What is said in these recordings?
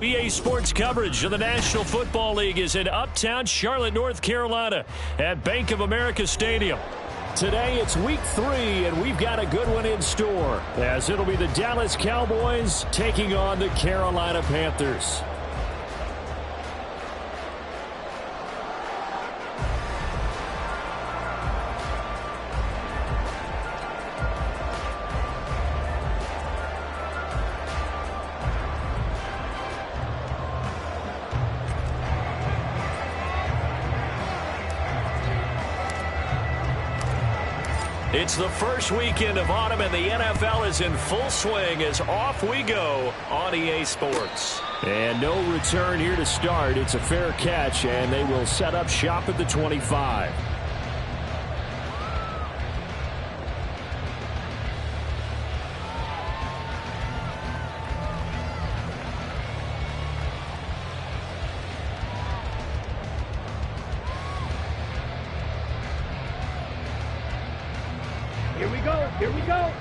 EA Sports coverage of the National Football League is in uptown Charlotte, North Carolina at Bank of America Stadium. Today it's week 3, and we've got a good one in store, as it'll be the Dallas Cowboys taking on the Carolina Panthers. It's the first weekend of autumn, and the NFL is in full swing as off we go on EA Sports. And no return here to start. It's a fair catch, and they will set up shop at the 25. Here we go. Here we go.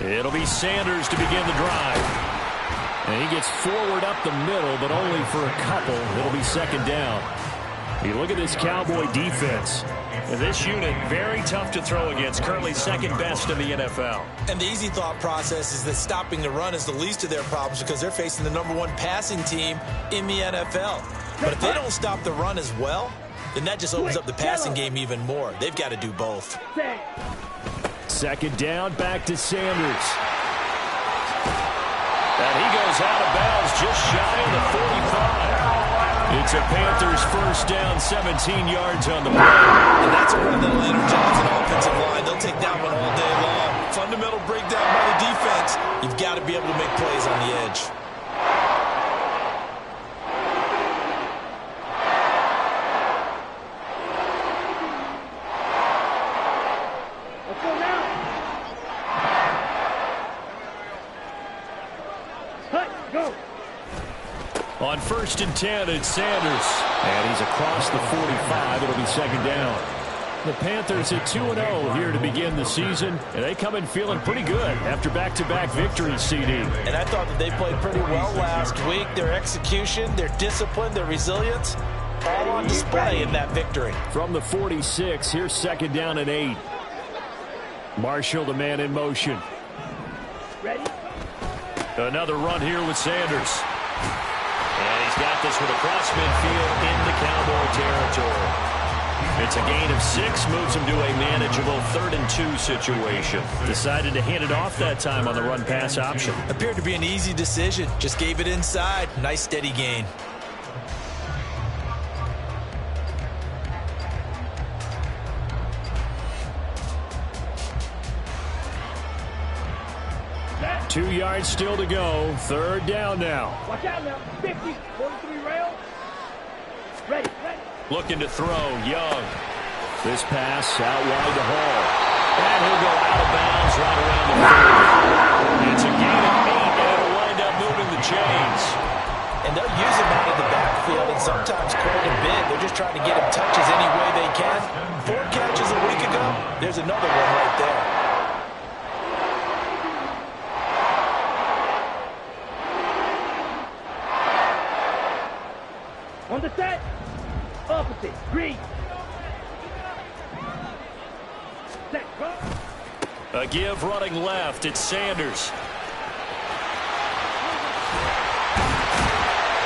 It'll be Sanders to begin the drive. And he gets forward up the middle, but only for a couple. It'll be second down. You look at this Cowboy defense. This unit, very tough to throw against, currently second best in the NFL. And the easy thought process is that stopping the run is the least of their problems because they're facing the #1 passing team in the NFL. But if they don't stop the run as well, then that just opens up the passing game even more. They've got to do both. Second down, back to Sanders. And he goes out of bounds just shy of the 45. It's a Panthers first down, 17 yards on the play. And that's a run that'll energize an offensive line. They'll take that one all day long. Fundamental breakdown by the defense. You've got to be able to make plays on the edge. Let's go now. Hut, go. On 1st and 10, it's Sanders. And he's across the 45. It'll be second down. The Panthers at 2-0 here to begin the season. And they come in feeling pretty good after back-to-back victories, CD. And I thought that they played pretty well last week. Their execution, their discipline, their resilience, all on display in that victory. From the 46, here's second down and 8. Marshall, the man in motion. Ready? Another run here with Sanders. And he's got this one across midfield into Cowboy territory. It's a gain of 6, moves him to a manageable 3rd and 2 situation. Decided to hand it off that time on the run-pass option. Appeared to be an easy decision. Just gave it inside. Nice steady gain. Set. 2 yards still to go. Third down now. Watch out now. 50, 43 rail. Ready, ready. Looking to throw, Young. This pass out wide to Hall. And he'll go out of bounds right around the 30. It's a gain of 8, and it'll wind up moving the chains. And they'll use him out of the backfield and sometimes quite a bit. They're just trying to get him touches any way they can. 4 catches a week ago. There's another one right there. On the set. Opposite. Green. Set. Go. A give running left. It's Sanders.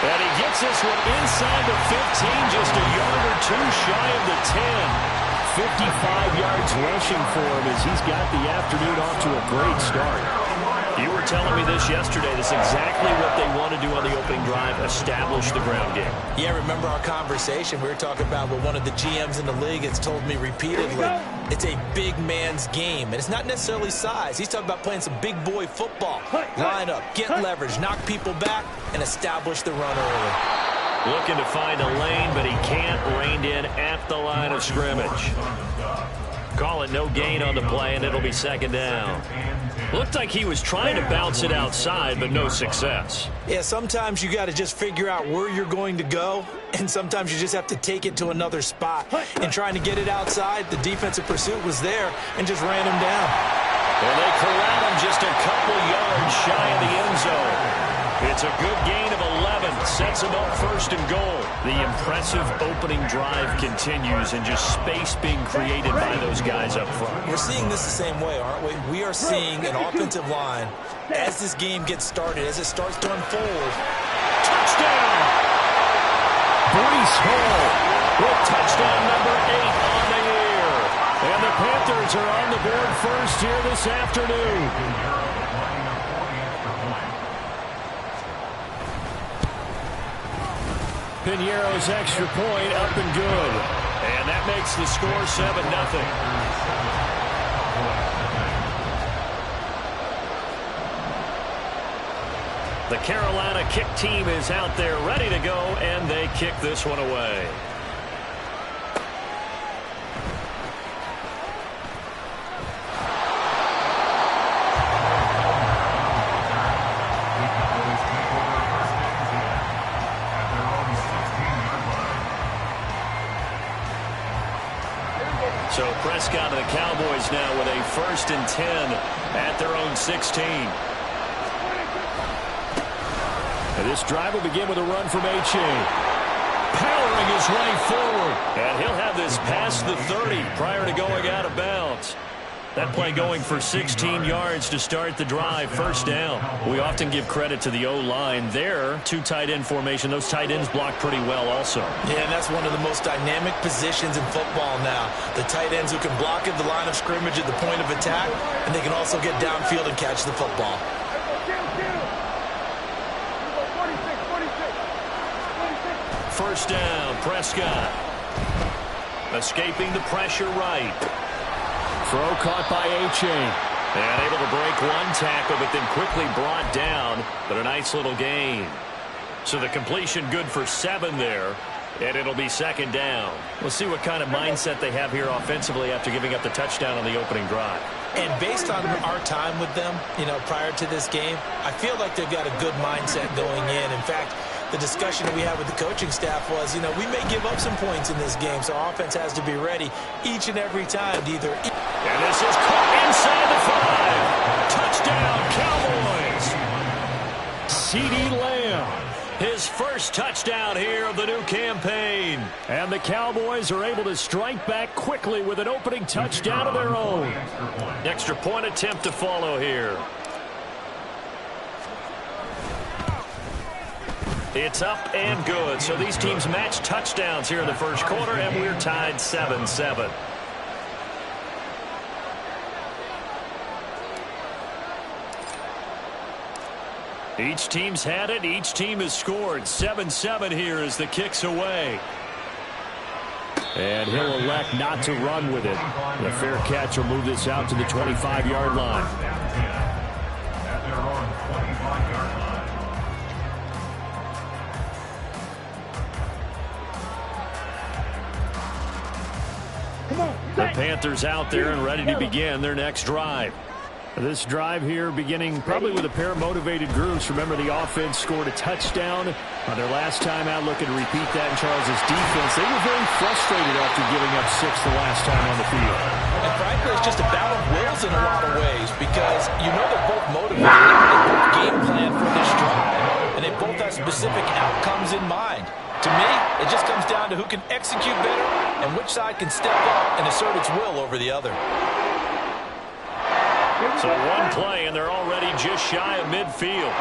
And he gets this one inside the 15, just a yard or 2 shy of the 10. 55 yards rushing for him as he's got the afternoon off to a great start. You were telling me this yesterday. This is exactly what they want to do on the opening drive, establish the ground game. Yeah, remember our conversation? We were talking about what one of the GMs in the league has told me repeatedly. It's a big man's game, and it's not necessarily size. He's talking about playing some big boy football. Line up, get leverage, knock people back, and establish the run early. Looking to find a lane, but he can't. Reined in at the line of scrimmage. Call it no gain on the play, and it'll be second down. Looked like he was trying to bounce it outside, but no success. Yeah, sometimes you got to just figure out where you're going to go, and sometimes you just have to take it to another spot. And trying to get it outside, the defensive pursuit was there and just ran him down. And they corral him just a couple yards shy of the end zone. It's a good gain of 11. Sets him up first and goal. The impressive opening drive continues, and just space being created by those guys up front. We're seeing this the same way, aren't we? We are seeing an offensive line, as this game gets started, as it starts to unfold. Touchdown! Breece Hall with touchdown number 8 on the year. And the Panthers are on the board first here this afternoon. Piñeiro's extra point up and good. And that makes the score 7-0. The Carolina kick team is out there ready to go, and they kick this one away. So Prescott and the Cowboys now with a 1st and 10 at their own 16. And this drive will begin with a run from A-Chain. Powering his way forward. And he'll have this past the 30 prior to going out of bounds. That play going for 16 yards to start the drive. First down. We often give credit to the O-line. There, 2 tight end formation. Those tight ends block pretty well also. Yeah, and that's one of the most dynamic positions in football now. The tight ends who can block at the line of scrimmage at the point of attack, and they can also get downfield and catch the football. First down, Prescott. Escaping the pressure right. Throw caught by A-Chain. And able to break one tackle, but then quickly brought down. But a nice little gain. So the completion good for 7 there. And it'll be second down. We'll see what kind of mindset they have here offensively after giving up the touchdown on the opening drive. And based on our time with them, prior to this game, I feel like they've got a good mindset going in. In fact, the discussion that we had with the coaching staff was, we may give up some points in this game, so our offense has to be ready each and every time to either... And this is caught inside the 5. Touchdown, Cowboys! CeeDee Lamb. His first touchdown here of the new campaign. And the Cowboys are able to strike back quickly with an opening touchdown of their own. Extra point attempt to follow here. It's up and good. So these teams match touchdowns here in the first quarter, and we're tied 7-7. Each team's had it. Each team has scored. 7-7 here as the kick's away. And he'll elect not to run with it. The fair catch will move this out to the 25-yard line. The Panthers out there and ready to begin their next drive. This drive here beginning probably with a pair of motivated groups. Remember, the offense scored a touchdown on their last time out, looking to repeat that in Charles' defense. They were very frustrated after giving up 6 the last time on the field. And frankly, it's just a battle of wills in a lot of ways because they're both motivated. They both game plan for this drive, and they both have specific outcomes in mind. To me, it just comes down to who can execute better and which side can step up and assert its will over the other. So one play, and they're already just shy of midfield.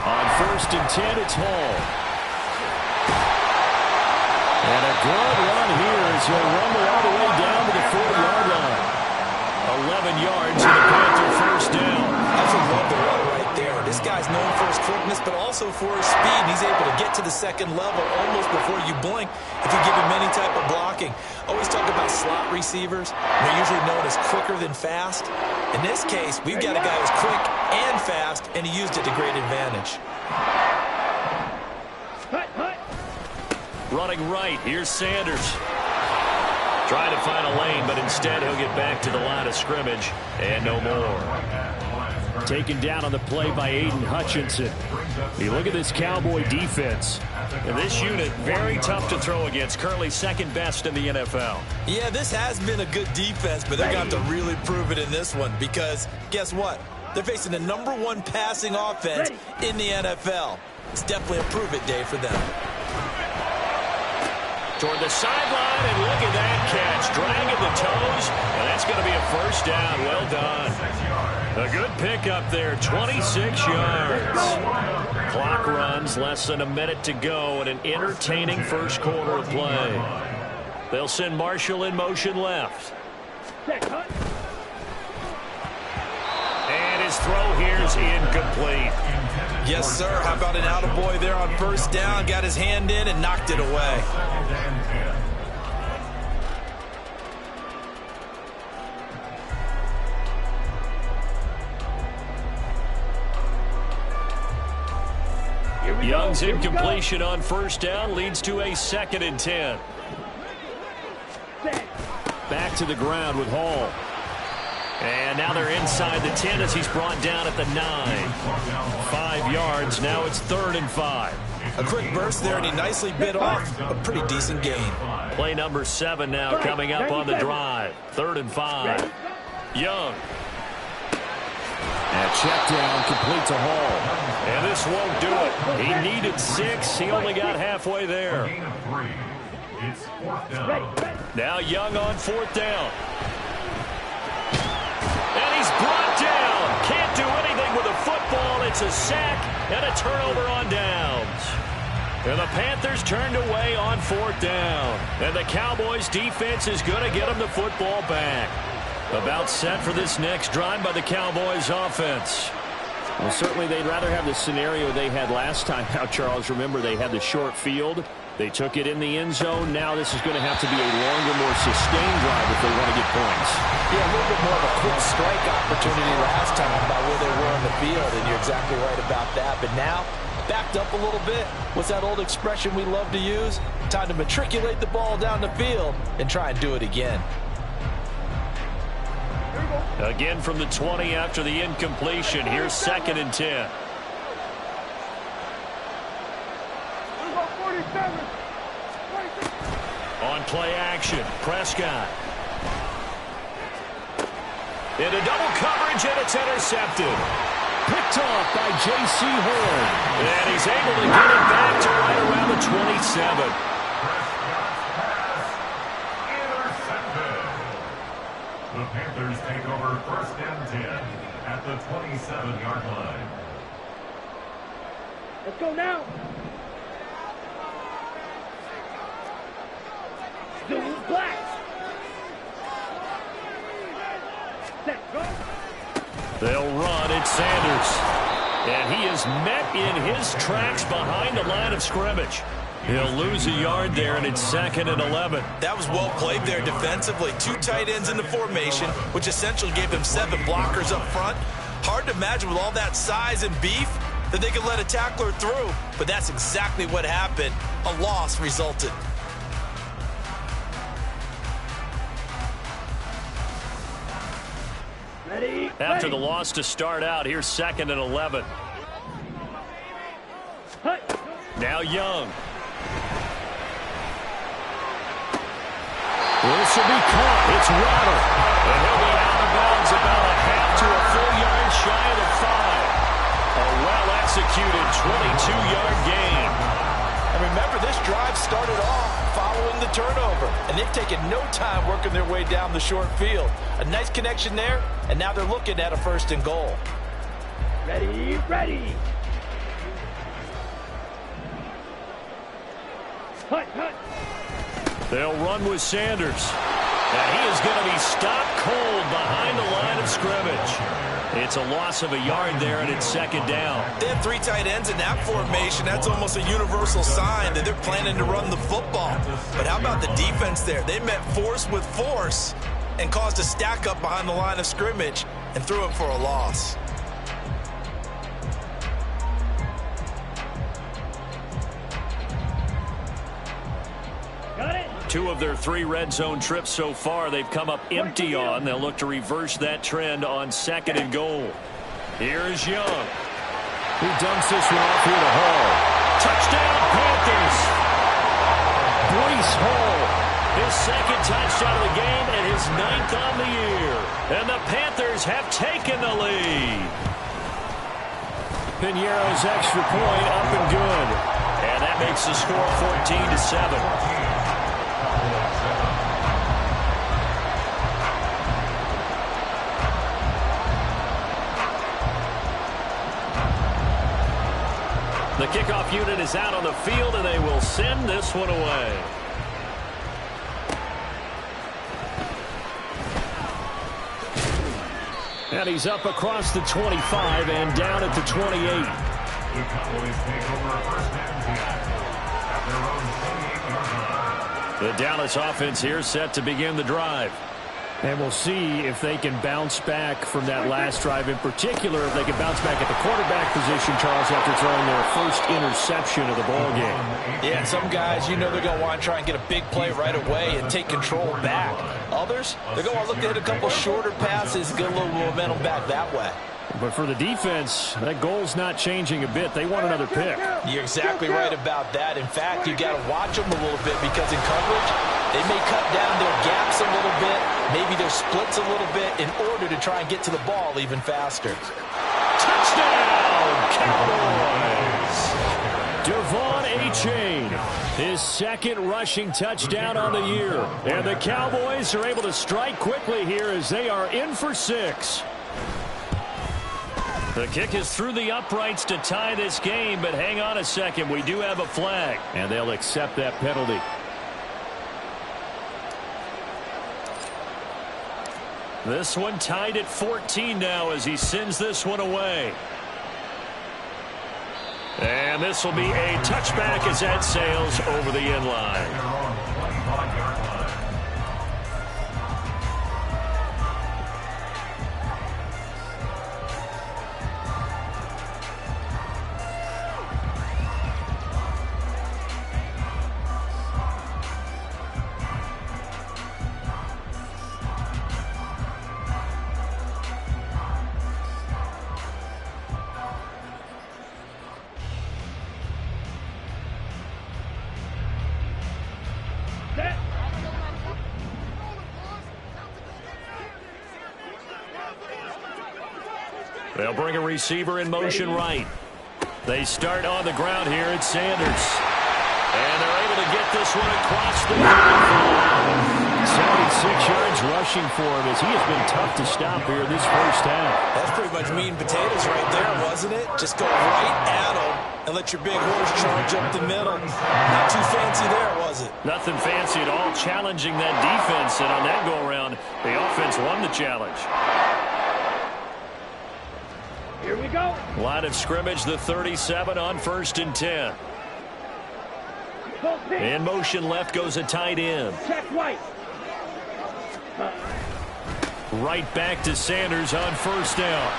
On 1st and 10, it's Hall. And a good run here as he'll rumble all the way down to the 40-yard line. 11 yards and a Panther first down. That's a rubber run right there. This guy's known for his quickness, but also for his speed. He's able to get to the second level almost before you blink if you give him any type of blocking. Always talk about slot receivers. They're usually known as quicker than fast. In this case, we've got a guy who's quick and fast, and he used it to great advantage. Running right, here's Sanders. Trying to find a lane, but instead he'll get back to the line of scrimmage and no more. Taken down on the play by Aiden Hutchinson. You look at this Cowboy defense. And this unit, very tough to throw against. Currently second best in the NFL. Yeah, this has been a good defense, but they're going to have to really prove it in this one because guess what? They're facing the #1 passing offense in the NFL. It's definitely a prove-it day for them. Toward the sideline, and look at that catch. Dragging the toes, and that's going to be a first down. Well done. A good pickup there, 26 yards. Clock runs, less than a minute to go, and an entertaining first quarter of play. They'll send Marshall in motion left. And his throw here's incomplete. Yes, sir. How about an attaboy there on first down? Got his hand in and knocked it away. Young's incompletion on first down leads to a 2nd and 10. Back to the ground with Hall. And now they're inside the 10 as he's brought down at the 9. 5 yards. Now it's 3rd and 5. A quick burst there, and he nicely bit off a pretty decent gain. Play number 7 now coming up on the drive. 3rd and 5. Young. And check down complete to Hall. And this won't do it. He needed 6. He only got halfway there. Now Young on 4th down. And he's brought down. Can't do anything with a football. It's a sack and a turnover on downs. And the Panthers turned away on 4th down. And the Cowboys defense is going to get them the football back. About set for this next drive by the Cowboys offense. Well, certainly they'd rather have the scenario they had last time out, Charles. Remember, they had the short field. They took it in the end zone. Now this is going to have to be a longer, more sustained drive if they want to get points. Yeah, a little bit more of a quick strike opportunity last time by where they were on the field, and you're exactly right about that. But now, backed up a little bit. What's that old expression we love to use? Time to matriculate the ball down the field and try and do it again. Again from the 20 after the incompletion. Here's 2nd and 10. On play action, Prescott. Into double coverage, and it's intercepted. Picked off by J.C. Horn. And he's able to get it back to right around the 27. The Panthers take over 1st and 10 at the 27-yard line. Let's go now. The black. They'll run. It's Sanders. And he is met in his tracks behind the line of scrimmage. He'll lose a yard there, and it's 2nd and 11. That was well played there defensively. 2 tight ends in the formation, which essentially gave them 7 blockers up front. Hard to imagine with all that size and beef that they could let a tackler through. But that's exactly what happened. A loss resulted. Ready. After the loss to start out, here's 2nd and 11. Now Young. This will be caught. It's Waddle. And he'll be out of bounds about a half to a full yard shy of the 5. A well-executed 22-yard gain. And remember, this drive started off following the turnover. And they've taken no time working their way down the short field. A nice connection there, and now they're looking at a 1st and goal. Ready, ready. Hut, hut. They'll run with Sanders. And he is going to be stopped cold behind the line of scrimmage. It's a loss of a yard there, and it's 2nd down. They have 3 tight ends in that formation. That's almost a universal sign that they're planning to run the football. But how about the defense there? They met force with force and caused a stack up behind the line of scrimmage and threw it for a loss. Got it. 2 of their 3 red zone trips so far, they've come up empty on. They'll look to reverse that trend on 2nd and goal. Here is Young. He dumps this one off here to Hall. Touchdown, Panthers. Breece Hall, his 2nd touchdown of the game and his 9th on the year. And the Panthers have taken the lead. Piñeiro's extra point up and good. And that makes the score 14-7. The kickoff unit is out on the field, and they will send this one away. And he's up across the 25 and down at the 28. The Cowboys take over first and 10 at their own 28-yard line. The Dallas offense here set to begin the drive. And we'll see if they can bounce back from that last drive. In particular, if they can bounce back at the quarterback position, Charles, after throwing their first interception of the ball game. Yeah, some guys, you know they're going to want to try and get a big play right away and take control back. Others, they're going to look to hit a couple shorter passes and get a little momentum back that way. But for the defense, that goal's not changing a bit. They want another pick. You're exactly right about that. In fact, you got to watch them a little bit because in coverage, they may cut down their gaps a little bit, maybe their splits a little bit in order to try and get to the ball even faster. Touchdown, Cowboys! Devon Achane, his 2nd rushing touchdown on the year. And the Cowboys are able to strike quickly here as they are in for 6. The kick is through the uprights to tie this game, but hang on a second. We do have a flag, and they'll accept that penalty. This one tied at 14 now as he sends this one away. And this will be a touchback as that sails over the end line. They'll bring a receiver in motion right. They start on the ground here at Sanders. And they're able to get this one across the 76 yards rushing for him as he has been tough to stop here this first half. That's pretty much meat and potatoes right there, wasn't it? Just go right at him and let your big horse charge up the middle. Not too fancy there, was it? Nothing fancy at all, challenging that defense. And on that go-around, the offense won the challenge. Here we go. Line of scrimmage, the 37 on 1st and 10. In motion left goes a tight end. Check right. Right back to Sanders on 1st down.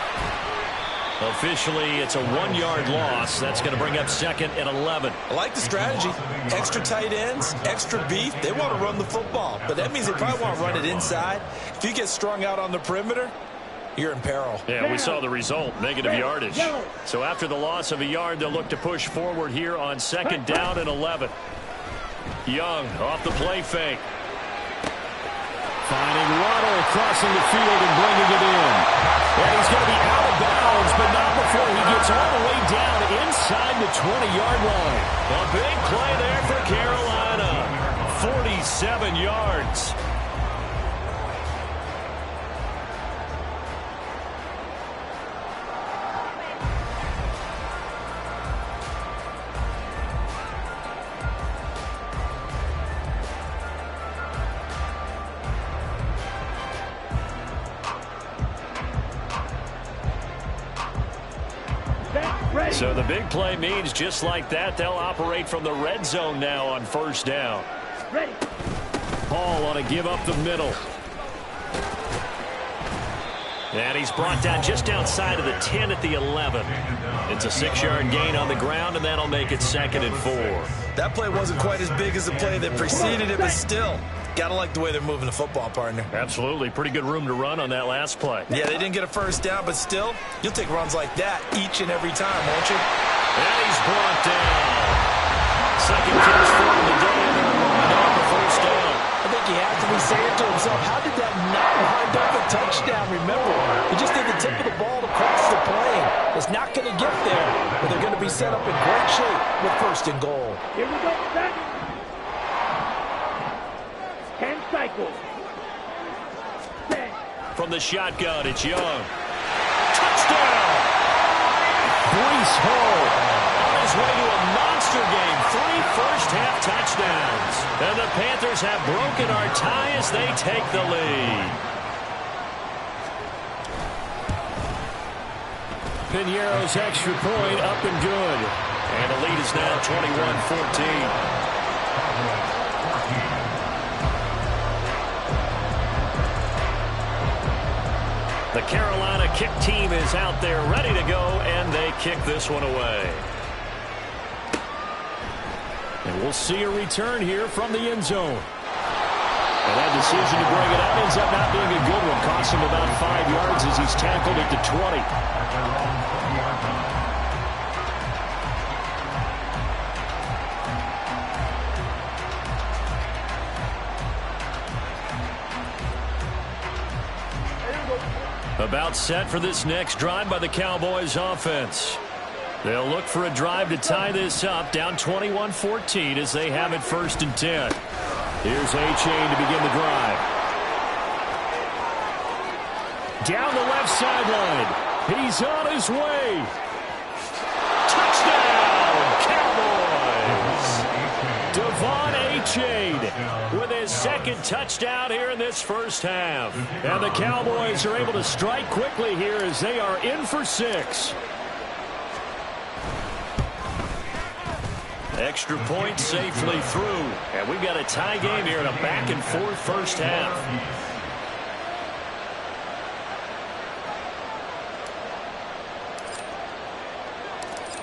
Officially, it's a 1-yard loss. That's going to bring up 2nd and 11. I like the strategy. Extra tight ends, extra beef. They want to run the football, but that means they probably want to run it inside. If you get strung out on the perimeter, you're in peril. Yeah, we saw the result, negative yardage. So after the loss of a yard, they'll look to push forward here on 2nd down and 11. Young off the play fake. Finding Waddle crossing the field and bringing it in. And he's going to be out of bounds, but not before he gets all the way down inside the 20-yard line. A big play there for Carolina. 47 yards. So the big play means just like that, they'll operate from the red zone now on 1st down. Ready. Hall on a give up the middle. And he's brought down just outside of the 10 at the 11. It's a 6-yard gain on the ground, and that'll make it 2nd and 4. That play wasn't quite as big as the play that preceded it, but still, gotta like the way they're moving the football, partner. Absolutely. Pretty good room to run on that last play. Yeah, they didn't get a first down, but still, you'll take runs like that each and every time, won't you? And he's brought down. Second catch for him today, and they're rolling down the first down. I think he has to be saying to himself, how did that not wind up a touchdown? Remember, he just did the tip of the ball to cross the plane. It's not going to get there, but they're going to be set up in great shape with 1st and goal. Here we go, set. 10 cycles. 10. From the shotgun, it's Young. Touchdown! Breece Hall on his way to a monster game. 3 first-half touchdowns. And the Panthers have broken our tie as they take the lead. Pinheiro's extra point up and good. And the lead is now 21-14. The Carolina kick team is out there ready to go, and they kick this one away. And we'll see a return here from the end zone. And that decision to bring it up ends up not being a good one. Costs him about 5 yards as he's tackled at the 20. About set for this next drive by the Cowboys offense. They'll look for a drive to tie this up, down 21-14 as they have it 1st and 10. Here's A-Chain to begin the drive. Down the left sideline. He's on his way. Touchdown, Cowboys! Devon A-Chain with his 2nd touchdown here in this first half. And the Cowboys are able to strike quickly here as they are in for 6. Extra point safely through. And we've got a tie game here in a back-and-forth first half.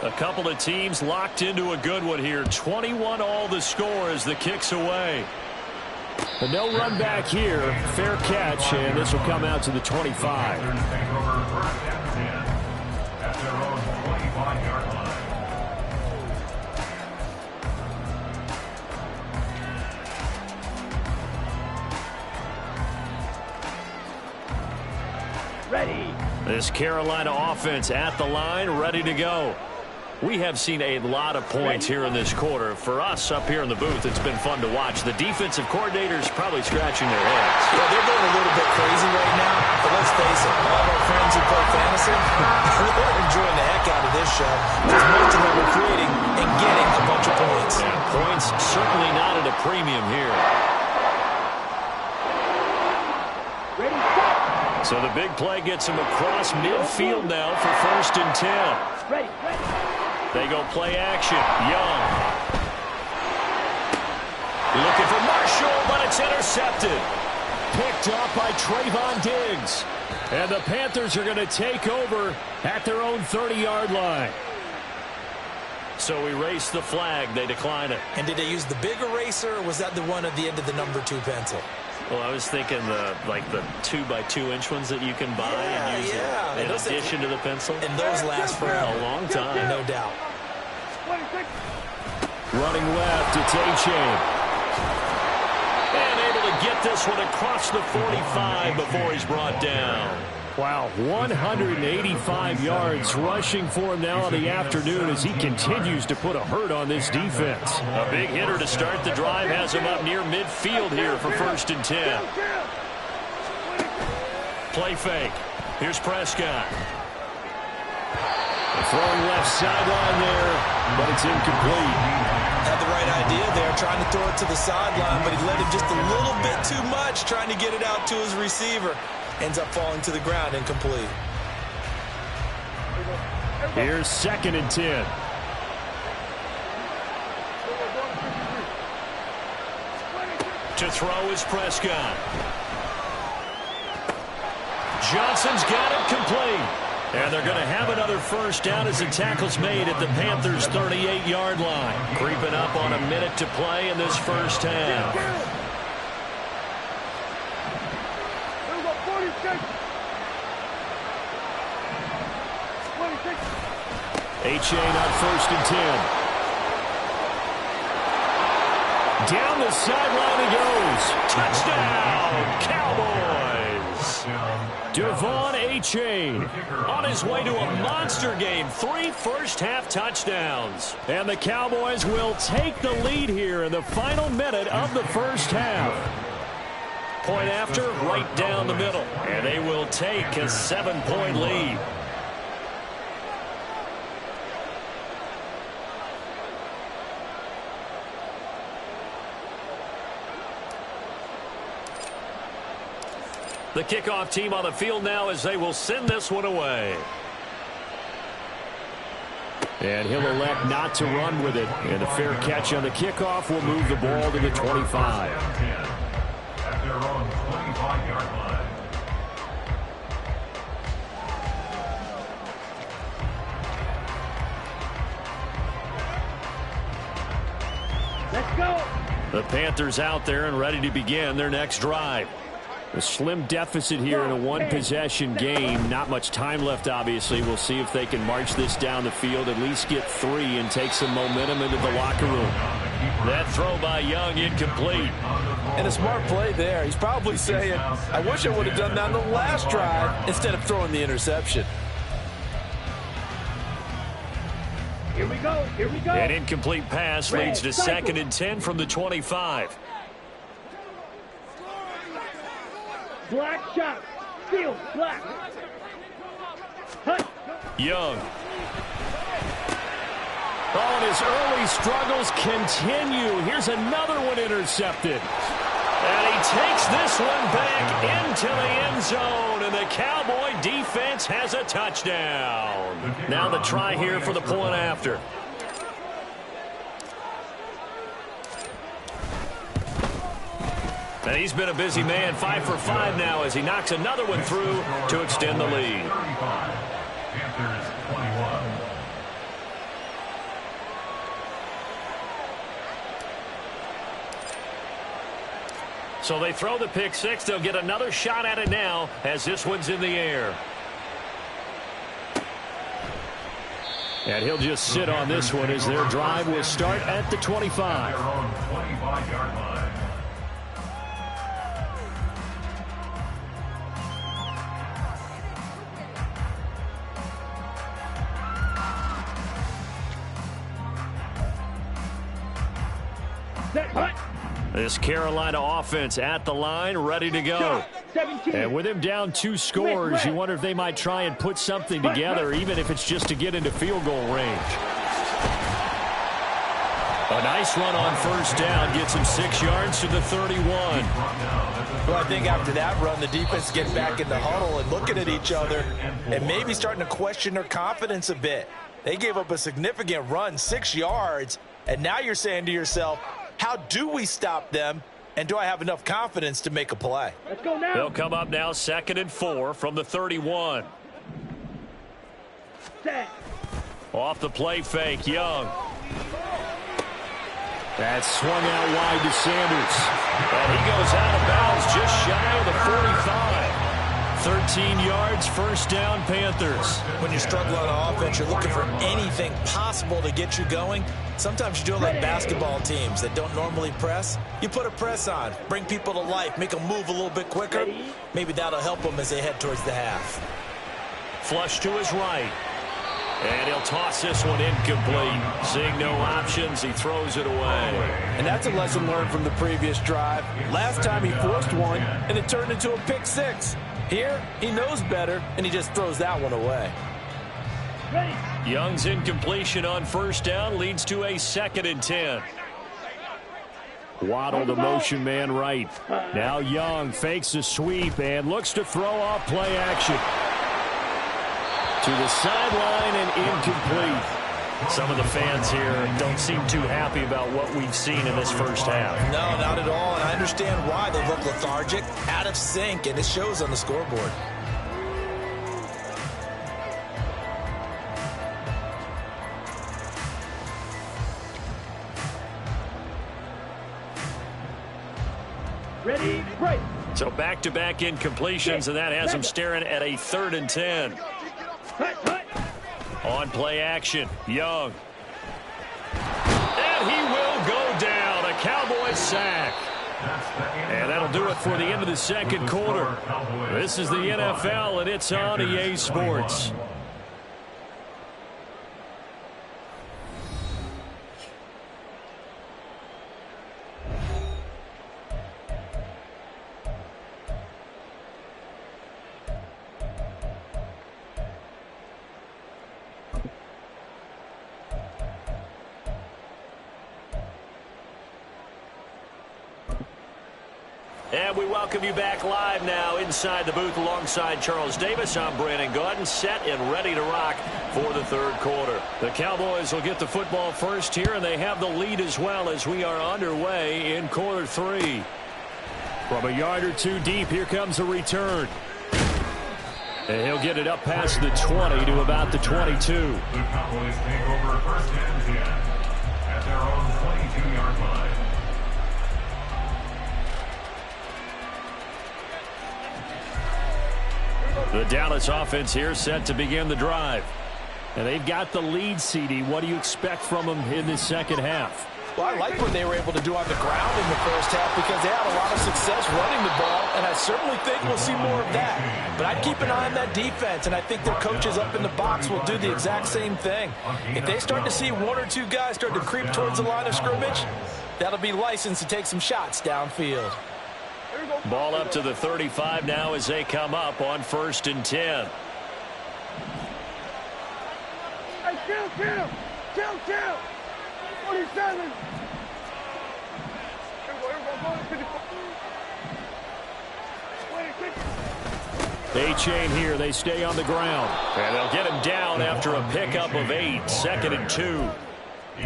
A couple of teams locked into a good one here. 21 all the score as the kick's away. But no run back here. Fair catch, and this will come out to the 25. Ready. This Carolina offense at the line, ready to go. We have seen a lot of points here in this quarter. For us up here in the booth, it's been fun to watch. The defensive coordinators probably scratching their heads. Yeah, they're going a little bit crazy right now. But let's face it, all of our friends who play fantasy, they're enjoying the heck out of this show. Because most of them are creating and getting a bunch of points. Yeah, points certainly not at a premium here. Ready. So the big play gets him across midfield now for 1st and 10. Ready. Ready. They go play action. Young. Looking for Marshall, but it's intercepted. Picked up by Trayvon Diggs. And the Panthers are going to take over at their own 30-yard line. So erase the flag. They decline it. And did they use the big eraser, or was that the one at the end of the number 2 pencil? Well, I was thinking the 2x2-inch ones that you can buy and use in addition to the pencil. And those last for a long time. No doubt. 26. Running left, it's A-Chain. And able to get this one across the 45 before he's brought down. Wow, 185 yards rushing for him now in the afternoon as he continues to put a hurt on this defense. A big hitter to start the drive has him up near midfield here for 1st and 10. Play fake. Here's Prescott. Throwing left sideline there, but it's incomplete. Had the right idea there, trying to throw it to the sideline, but he led him just a little bit too much, trying to get it out to his receiver. Ends up falling to the ground, incomplete. Here's 2nd and 10. To throw is Prescott. Johnson's got it complete. And they're going to have another first down as the tackle's made at the Panthers' 38-yard line. Creeping up on a minute to play in this first half. Achane on 1st and 10. Down the sideline he goes. Touchdown, Cowboys. Devon Achane on his way to a monster game. 3 first-half touchdowns. And the Cowboys will take the lead here in the final minute of the first half. Point after, right down the middle. And they will take a 7-point lead. The kickoff team on the field now as they will send this one away. And he'll elect not to run with it. And a fair catch on the kickoff will move the ball to the 25. At their own 25-yard line. Let's go. The Panthers out there and ready to begin their next drive. A slim deficit here in a one-possession game. Not much time left, obviously. We'll see if they can march this down the field, at least get 3 and take some momentum into the locker room. That throw by Young incomplete. And a smart play there. He's probably saying, I wish I would have done that on the last drive instead of throwing the interception. Here we go. Here we go. An incomplete pass leads to 2nd and 10 from the 25. Black shot. Field. Black. Hut. Young. Oh, and his early struggles continue. Here's another one intercepted. And he takes this one back into the end zone. And the Cowboy defense has a touchdown. Now the try here for the point after. And he's been a busy man, 5 for 5 now as he knocks another one through to extend the lead. Panthers 21. So they throw the pick 6. They'll get another shot at it now as this one's in the air. And he'll just sit on this one as their drive will start at the 25. Their own 25-yard line. This Carolina offense at the line, ready to go. 17. And with him down 2 scores, you wonder if they might try and put something together, even if it's just to get into field goal range. A nice run on first down, gets him 6 yards to the 31. Well, I think after that run, the defense get back in the huddle and looking at each other and maybe starting to question their confidence a bit. They gave up a significant run, 6 yards, and now you're saying to yourself, how do we stop them, and do I have enough confidence to make a play? Let's go now. They'll come up now 2nd and 4 from the 31. Set. Off the play fake, Young. That's swung out wide to Sanders. And he goes out of bounds just shy of the 45. 13 yards, first down, Panthers. When you struggle on offense, you're looking for anything possible to get you going. Sometimes you do it like basketball teams that don't normally press. You put a press on, bring people to life, make them move a little bit quicker. Maybe that'll help them as they head towards the half. Flush to his right. And he'll toss this one incomplete. Seeing no options, he throws it away. And that's a lesson learned from the previous drive. Last time he forced one, and it turned into a pick 6. Here, he knows better, and he just throws that one away. Young's incompletion on first down leads to a 2nd and 10. Waddle, the motion man right. Now Young fakes a sweep and looks to throw off play action. To the sideline and incomplete. Some of the fans here don't seem too happy about what we've seen in this first half. No, not at all, and I understand why. They look lethargic, out of sync, and it shows on the scoreboard. Right. So back-to-back incompletions, and that has him staring at a 3rd and 10. On play action, Young. And he will go down. A Cowboys sack. And that'll do it for the end of the second quarter. This is the NFL, and it's on EA Sports. And we welcome you back live now inside the booth alongside Charles Davis. I'm Brandon Gaudin, set and ready to rock for the third quarter. The Cowboys will get the football first here, and they have the lead as well as we are underway in quarter 3. From a yard or two deep, here comes a return. And he'll get it up past the 20 to about the 22. The Cowboys take over first and 10 at their own 22-yard line. The Dallas offense here set to begin the drive. And they've got the lead, CD. What do you expect from them in this second half? Well, I like what they were able to do on the ground in the first half because they had a lot of success running the ball, and I certainly think we'll see more of that. But I'd keep an eye on that defense, and I think their coaches up in the box will do the exact same thing. If they start to see 1 or 2 guys start to creep towards the line of scrimmage, that'll be licensed to take some shots downfield. Ball up to the 35 now as they come up on 1st and 10. Hey, chill. 47. A-chain here. They stay on the ground. And they'll get him down after a pickup of 8. 2nd and 2.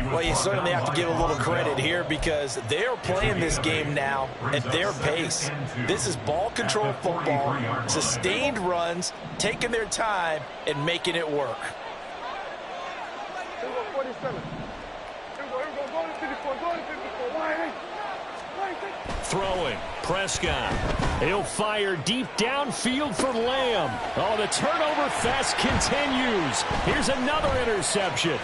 Well, you certainly have to give a little credit here because they're playing this game now at their pace. This is ball control football, sustained runs, taking their time, and making it work. Throwing. Prescott. He'll fire deep downfield for Lamb. Oh, the turnover fest continues. Here's another interception.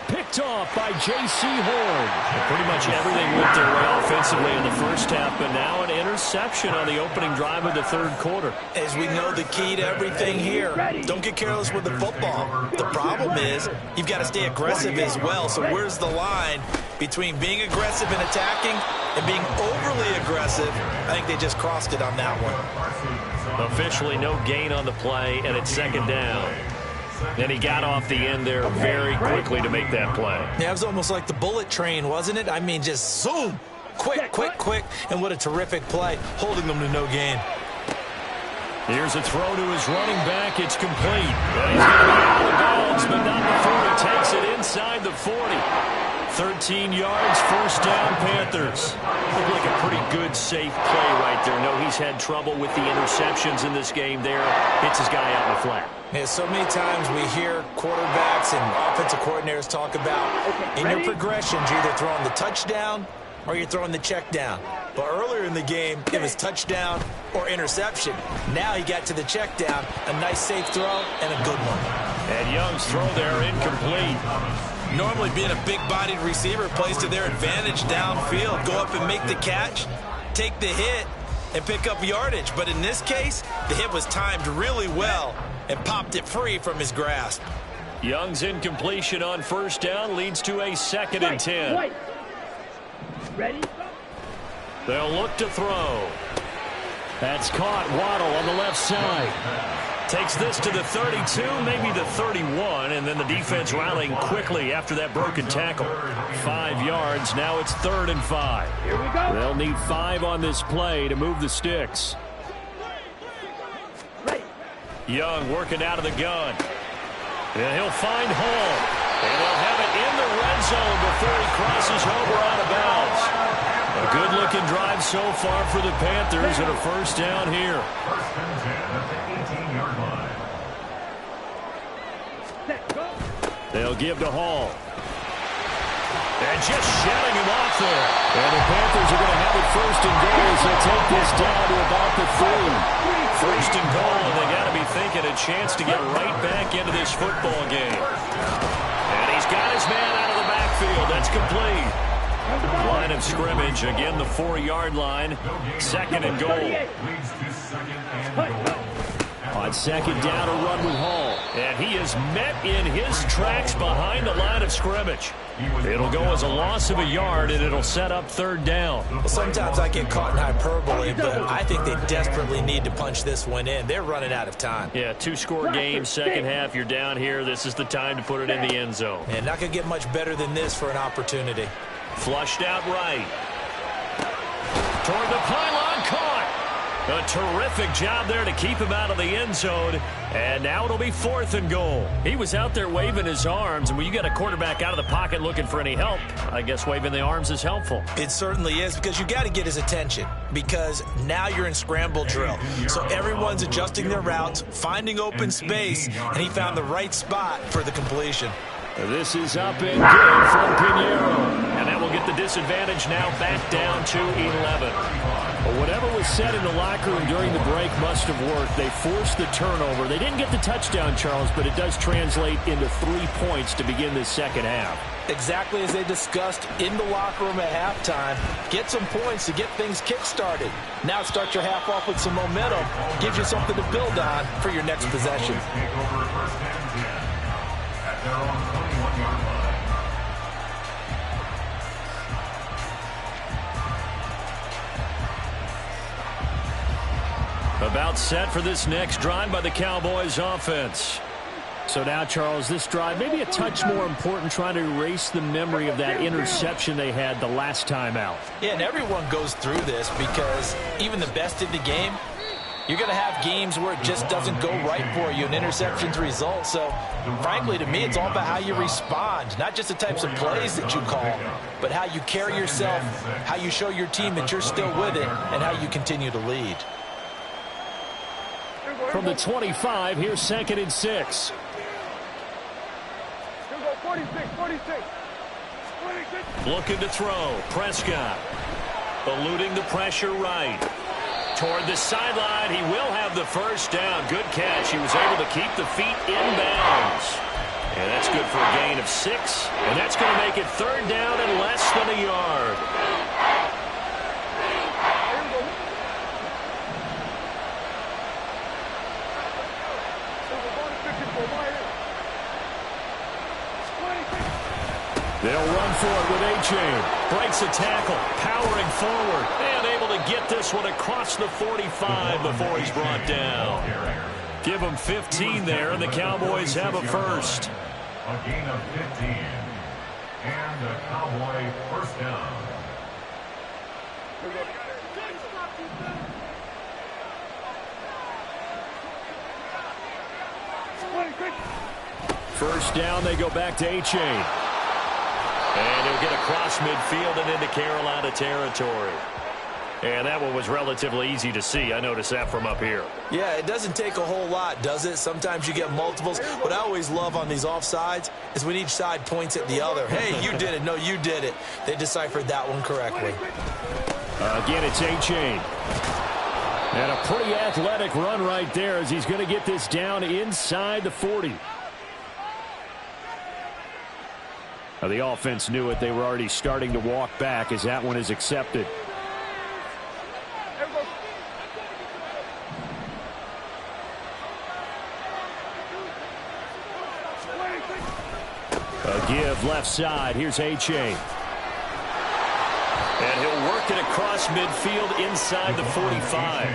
Picked off by J.C. Horn. And pretty much everything went their way offensively in the first half, but now an interception on the opening drive of the third quarter. As we know, the key to everything here, don't get careless with the football. The problem is you've got to stay aggressive as well. So where's the line between being aggressive and attacking and being overly aggressive? I think they just crossed it on that one. Officially no gain on the play, and it's 2nd down. And he got off the end there very quickly to make that play. Yeah, it was almost like the bullet train, wasn't it? I mean, just zoom. Quick. And what a terrific play, holding them to no gain. Here's a throw to his running back. It's complete. And he's going to be out of bounds, but not before he takes it inside the 40. 13 yards, 1st down, Panthers. Looked like a pretty good, safe play right there. No, he's had trouble with the interceptions in this game there. Hits his guy out in the flat. Yeah, so many times we hear quarterbacks and offensive coordinators talk about in your progressions, you're either throwing the touchdown or you're throwing the check down. But earlier in the game, it was touchdown or interception. Now he got to the check down, a nice safe throw and a good one. And Young's throw there incomplete. Normally being a big-bodied receiver plays to their advantage downfield. Go up and make the catch, take the hit, and pick up yardage. But in this case, the hit was timed really well and popped it free from his grasp. Young's incompletion on 1st down leads to a 2nd and 10. Ready? They'll look to throw. That's caught. Waddle on the left side. Takes this to the 32, maybe the 31, and then the defense rallying quickly after that broken tackle. 5 yards. Now it's 3rd and 5. Here we go. They'll need 5 on this play to move the sticks. Ready. Young working out of the gun. And he'll find Hall. And they'll have it in the red zone before he crosses over out of bounds. A good-looking drive so far for the Panthers and a 1st down here. 1st and 10 at the 18-yard line. They'll give to Hall. And just shutting him off there. And the Panthers are going to have it first and goal as they take this down to about the 3. First and goal, and they got to be thinking a chance to get right back into this football game. And he's got his man out of the backfield. That's complete. Line of scrimmage, again the 4-yard line. Second and goal. On second down, a run with Hall. And he is met in his tracks behind the line of scrimmage. It'll go as a loss of a yard, and it'll set up third down. Well, sometimes I get caught in hyperbole, but I think they desperately need to punch this one in. They're running out of time. Yeah, 2-score game, second half, you're down here. This is the time to put it in the end zone. And not going to get much better than this for an opportunity. Flushed out right. Toward the pylon, caught. A terrific job there to keep him out of the end zone. And now it'll be fourth and goal. He was out there waving his arms, and when you got a quarterback out of the pocket looking for any help, I guess waving the arms is helpful. It certainly is, because you got to get his attention, because now you're in scramble drill. So everyone's adjusting their routes, finding open space, and he found the right spot for the completion. This is up and good from Pinheiro. And that will get the disadvantage now back down to 11. Well, whatever was said in the locker room during the break must have worked. They forced the turnover. They didn't get the touchdown, Charles, but it does translate into 3 points to begin this second half. Exactly as they discussed in the locker room at halftime. Get some points to get things kick-started. Now start your half off with some momentum. Gives you something to build on for your next possession. About set for this next drive by the Cowboys offense. So now, Charles, this drive maybe a touch more important, trying to erase the memory of that interception they had the last time out. Yeah, and everyone goes through this, because even the best in the game, you're going to have games where it just doesn't go right for you, and interceptions result. So, frankly, to me, it's all about how you respond, not just the types of plays that you call, but how you carry yourself, how you show your team that you're still with it, and how you continue to lead. From the 25, here's second and 6. 46. Looking to throw. Prescott eluding the pressure right. Toward the sideline, he will have the first down. Good catch. He was able to keep the feet in bounds. And that's good for a gain of 6. And that's going to make it third down and less than a yard. They'll run for it with A-Chain. Breaks a tackle, powering forward, and able to get this one across the 45 before he's brought down. Give him 15 there, and the Cowboys have a first. A gain of 15. And a Cowboy first down. First down, they go back to A-Chain. And he'll get across midfield and into Carolina territory. And that one was relatively easy to see. I noticed that from up here. Yeah, it doesn't take a whole lot, does it? Sometimes you get multiples. What I always love on these offsides is when each side points at the other. Hey, you did it. No, you did it. They deciphered that one correctly. Again, it's A-Chain. And a pretty athletic run right there as he's going to get this down inside the 40. Now, the offense knew it. They were already starting to walk back as that one is accepted. A give left side. Here's A-Chain. And he'll work it across midfield inside the 45.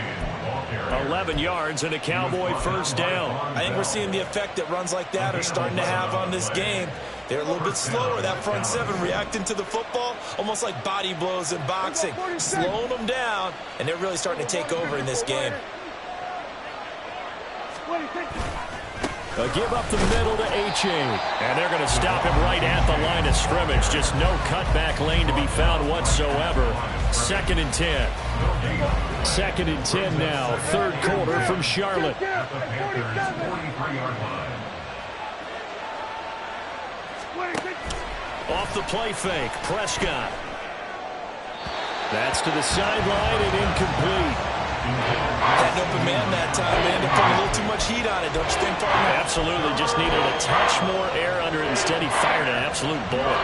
11 yards and a Cowboy first down. I think we're seeing the effect that runs like that are starting to have on this game. They're a little bit slower, that front seven, reacting to the football, almost like body blows in boxing, slowing them down, and they're really starting to take over in this game. A give up the middle to A-Chain. And they're going to stop him right at the line of scrimmage. Just no cutback lane to be found whatsoever. Second and 10. Second and 10 now. Third quarter from Charlotte. Off the play fake, Prescott. That's to the sideline and incomplete. Had an open man that time. They ended up putting a little too much heat on it, don't you think, partner? Absolutely. Just needed a touch more air under it. Instead, he fired an absolute bullet.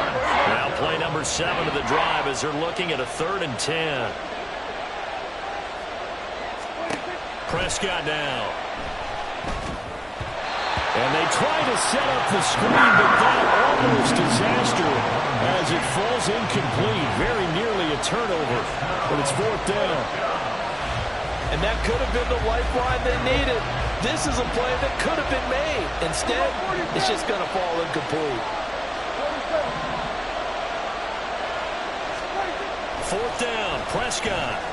Now play number 7 of the drive as they're looking at a 3rd and 10. Prescott now. And they try to set up the screen, but that almost disaster as it falls incomplete. Very nearly a turnover, but it's 4th down. And that could have been the lifeline they needed. This is a play that could have been made. Instead, it's just going to fall incomplete. 4th down, Prescott.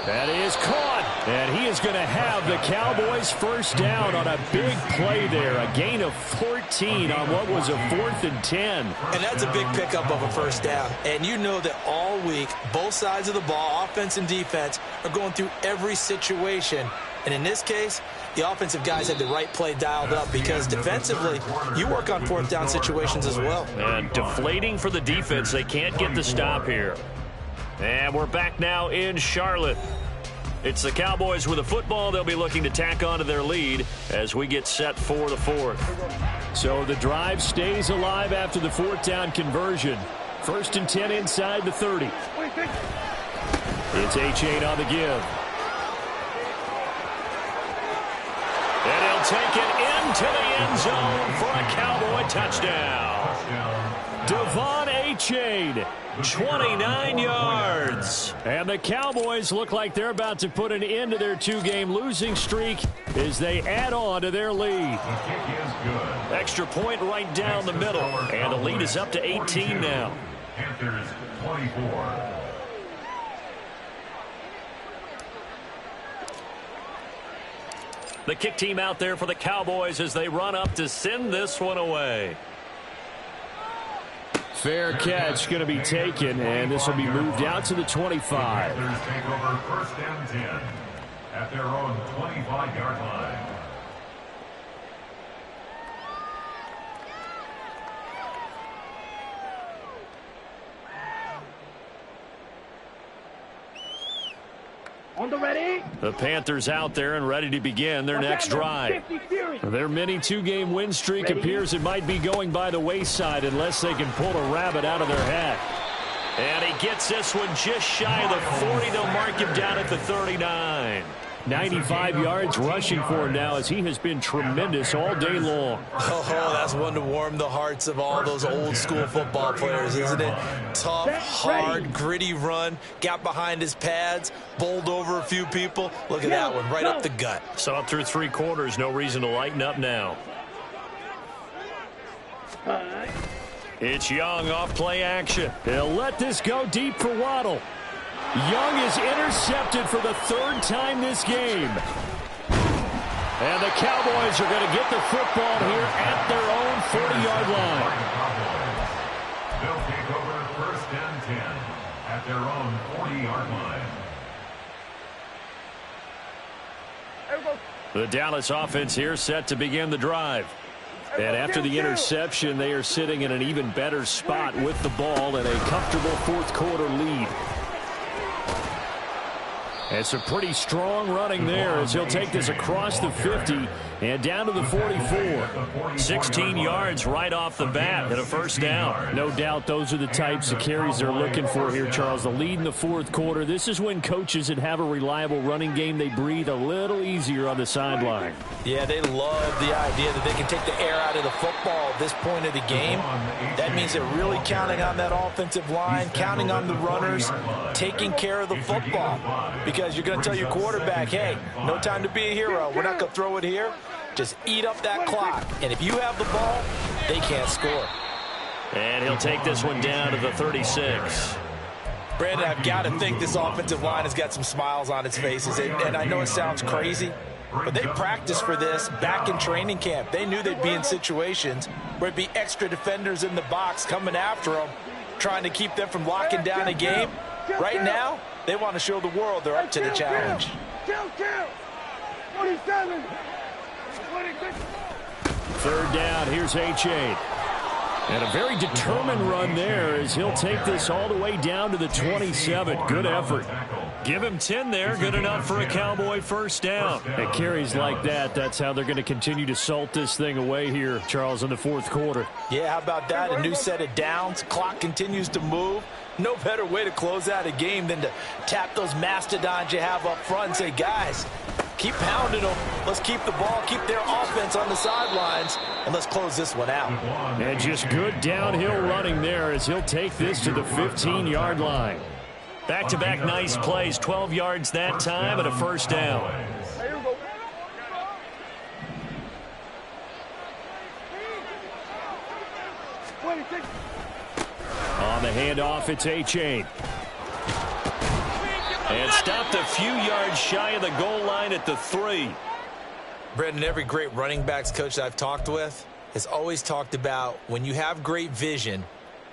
That is caught, and he is going to have the Cowboys first down on a big play there. A gain of 14 on what was a 4th and 10. And that's a big pickup of a first down. And you know that all week, both sides of the ball, offense and defense, are going through every situation. And in this case, the offensive guys had the right play dialed up because defensively, you work on 4th down situations as well. And deflating for the defense. They can't get the stop here. And we're back now in Charlotte. It's the Cowboys with the football. They'll be looking to tack on to their lead as we get set for the 4th. So the drive stays alive after the 4th down conversion. 1st and 10 inside the 30. It's A-Chain on the give. And he'll take it into the end zone for a Cowboy touchdown. Devon A-Chain, 29 yards. And the Cowboys look like they're about to put an end to their 2-game losing streak as they add on to their lead. Extra point right down the middle. And the lead is up to 18 now. Panthers 24. The kick team out there for the Cowboys as they run up to send this one away. Fair catch going to be taken, and this will be moved out to the 25. Panthers take over 1st and 10 at their own 25-yard line. On the ready. The Panthers out there and ready to begin their next drive. Their mini 2-game win streak appears it might be going by the wayside unless they can pull a rabbit out of their hat. And he gets this one just shy of the 40. They'll mark him down at the 39. 95 yards rushing for him now as he has been tremendous all day long. Oh, that's one to warm the hearts of all those old school football players, isn't it? Tough, hard, gritty run, got behind his pads, bowled over a few people. Look at that one, right up the gut. So up through 3 quarters, no reason to lighten up now. It's Young off play action. They'll let this go deep for Waddle. Young is intercepted for the 3rd time this game. And the Cowboys are going to get the football here at their own 40-yard line. They'll take over 1st and 10 at their own 40-yard line. The Dallas offense here set to begin the drive. And after the interception, they are sitting in an even better spot with the ball and a comfortable 4th quarter lead. It's a pretty strong running there as he'll take this across the 50 and down to the 44. 16 yards right off the bat and a first down. No doubt those are the types of carries they're looking for here, Charles. The lead in the 4th quarter. This is when coaches that have a reliable running game, they breathe a little easier on the sideline. Yeah, they love the idea that they can take the air out of the football at this point of the game. That means they're really counting on that offensive line, counting on the runners, taking care of the football. Because you're going to tell your quarterback, hey, no time to be a hero. We're not going to throw it here. Just eat up that clock. And if you have the ball, they can't score. And he'll take this one down to the 36. Brandon, I've got to think this offensive line has got some smiles on its faces. And I know it sounds crazy, but they practiced for this back in training camp. They knew they'd be in situations where it'd be extra defenders in the box coming after them, trying to keep them from locking down a game. Right now, they want to show the world they're up to the challenge. 47. 3rd down, here's A-Chain. And a very determined run there as he'll take this all the way down to the 27. Good effort. Give him 10 there. Good enough for a Cowboy first down. At carries like that, that's how they're going to continue to salt this thing away here, Charles, in the fourth quarter. Yeah, how about that? A new set of downs. Clock continues to move. No better way to close out a game than to tap those mastodons you have up front and say, guys, keep pounding them. Let's keep the ball, keep their offense on the sidelines, and let's close this one out. And just good downhill running there as he'll take this to the 15-yard line. Back-to-back nice plays, 12 yards that time and a first down. On the handoff, it's A-Chain. And stopped a few yards shy of the goal line at the 3. Brendan, every great running backs coach that I've talked with has always talked about when you have great vision,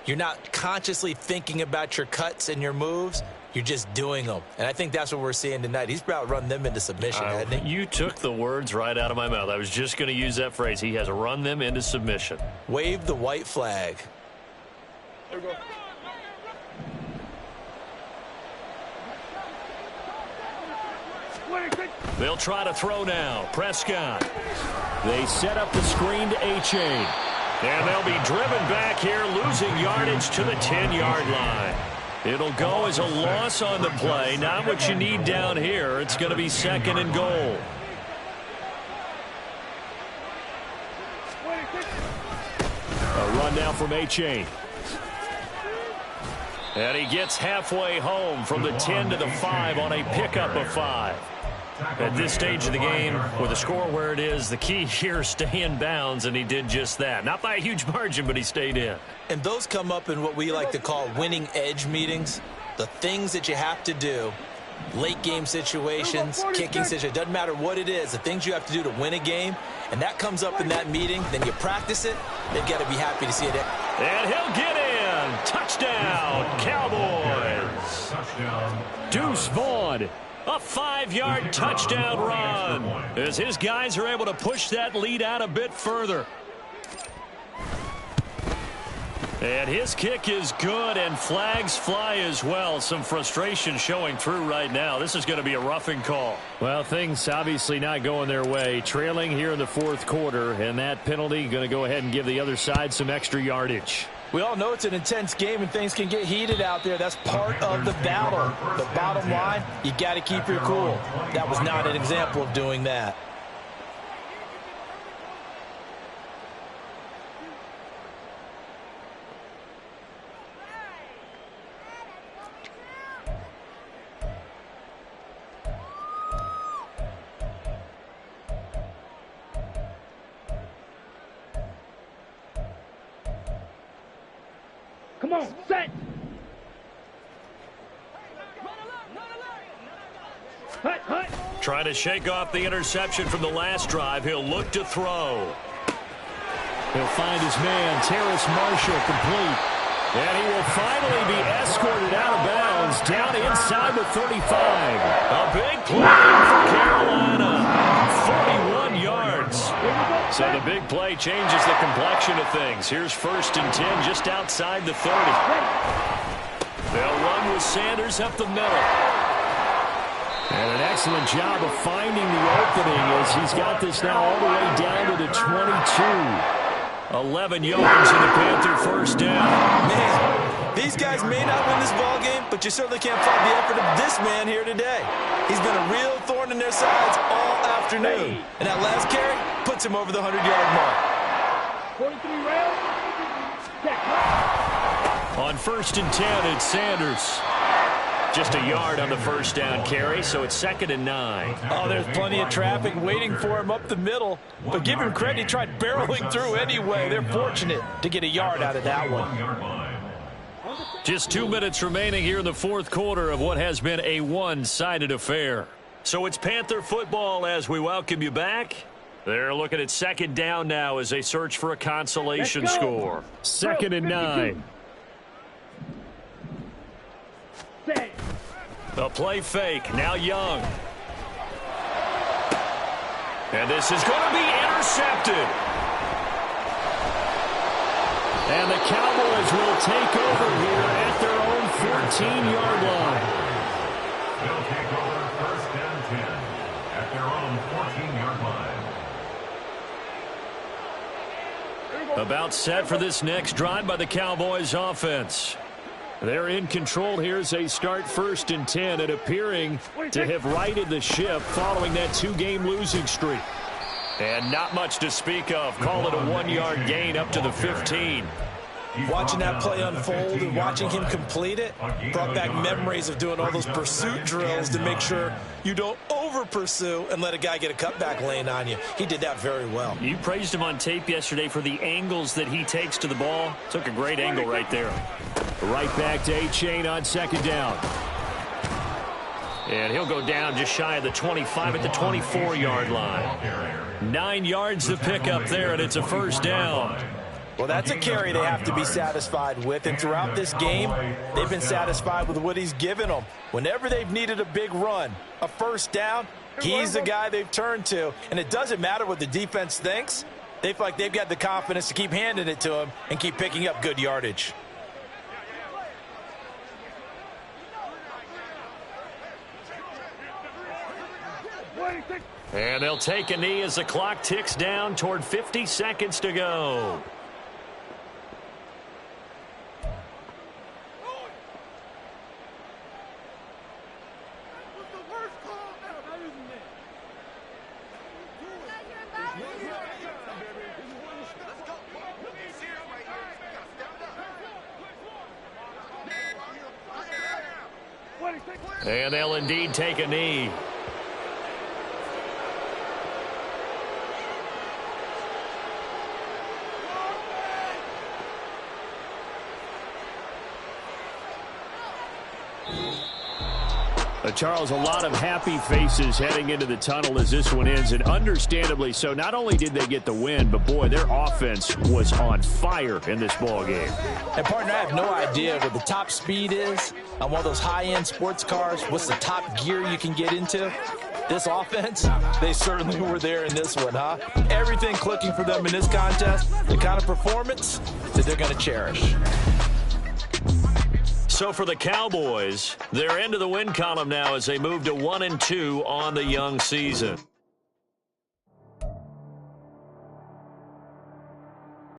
you're not consciously thinking about your cuts and your moves. You're just doing them. And I think that's what we're seeing tonight. He's about run them into submission, hasn't he? You took the words right out of my mouth. I was just going to use that phrase. He has run them into submission. Wave the white flag. There we go. They'll try to throw now. Prescott. They set up the screen to A-Chain. And they'll be driven back here, losing yardage to the 10-yard line. It'll go as a loss on the play. Not what you need down here. It's going to be second and goal. A run now from A-Chain. And he gets halfway home from the 10 to the 5 on a pickup of 5. At this stage of the game, with the score where it is, the key here is stay in bounds, and he did just that. Not by a huge margin, but he stayed in. And those come up in what we like to call winning edge meetings. The things that you have to do, late game situations, kicking situations, doesn't matter what it is, the things you have to do to win a game, and that comes up in that meeting, then you practice it, they've got to be happy to see it. And he'll get in. Touchdown, Cowboys. Deuce Vaughn. A 5-yard touchdown run as his guys are able to push that lead out a bit further. And his kick is good, and flags fly as well. Some frustration showing through right now. This is going to be a roughing call. Well, things obviously not going their way. Trailing here in the fourth quarter, and that penalty going to go ahead and give the other side some extra yardage. We all know it's an intense game and things can get heated out there. That's part of the battle. The bottom line, you got to keep your cool. That was not an example of doing that. Come on, set. Hut, hut. Trying to shake off the interception from the last drive. He'll look to throw. He'll find his man, Terrace Marshall, complete. And he will finally be escorted out of bounds down inside the 35. A big play for Carolina. 41 yards. So the big play changes the complexion of things. Here's 1st and 10 just outside the 30. They'll run with Sanders up the middle. And an excellent job of finding the opening as he's got this now all the way down to the 22. 11 yards in the Panther first down. Man, these guys may not win this ball game, but you certainly can't fault the effort of this man here today. He's been a real thorn in their sides all afternoon. And that last carry puts him over the 100-yard mark. 43 rail. On 1st and 10, it's Sanders. Just a yard on the first down carry, so it's 2nd and 9. Oh, there's plenty of traffic waiting for him up the middle. But give him credit, he tried barreling through anyway. They're fortunate to get a yard out of that one. Just 2 minutes remaining here in the fourth quarter of what has been a one-sided affair. So it's Panther football as we welcome you back. They're looking at 2nd down now as they search for a consolation score. 2nd and 9. The play fake, now Young. And this is going to be intercepted. And the Cowboys will take over here at their own 14-yard line. They'll take over first and 10 at their own 14-yard line. About set for this next drive by the Cowboys offense. They're in control here as they start first and 10 and appearing to have righted the ship following that 2-game losing streak. And not much to speak of. Call it a 1-yard gain up to the 15. Watching that play unfold and watching him complete it brought back memories of doing all those pursuit drills to make sure you don't over-pursue and let a guy get a cutback lane on you. He did that very well. You praised him on tape yesterday for the angles that he takes to the ball. Took a great angle right there. Right back to A-Chain on second down. And he'll go down just shy of the 25 at the 24-yard line. 9 yards to pick up there, and it's a first down. Well, that's a carry they have to be satisfied with. And throughout this game, they've been satisfied with what he's given them. Whenever they've needed a big run, a first down, he's the guy they've turned to. And it doesn't matter what the defense thinks. They feel like they've got the confidence to keep handing it to him and keep picking up good yardage. And they'll take a knee as the clock ticks down toward 50 seconds to go. And they'll indeed take a knee. Charles, a lot of happy faces heading into the tunnel as this one ends, and understandably so. Not only did they get the win, but, boy, their offense was on fire in this ball game. And, partner, I have no idea what the top speed is on one of those high-end sports cars. What's the top gear you can get into? This offense, they certainly were there in this one, huh? Everything clicking for them in this contest, the kind of performance that they're going to cherish. So for the Cowboys, they're into the win column now as they move to 1-2 on the young season.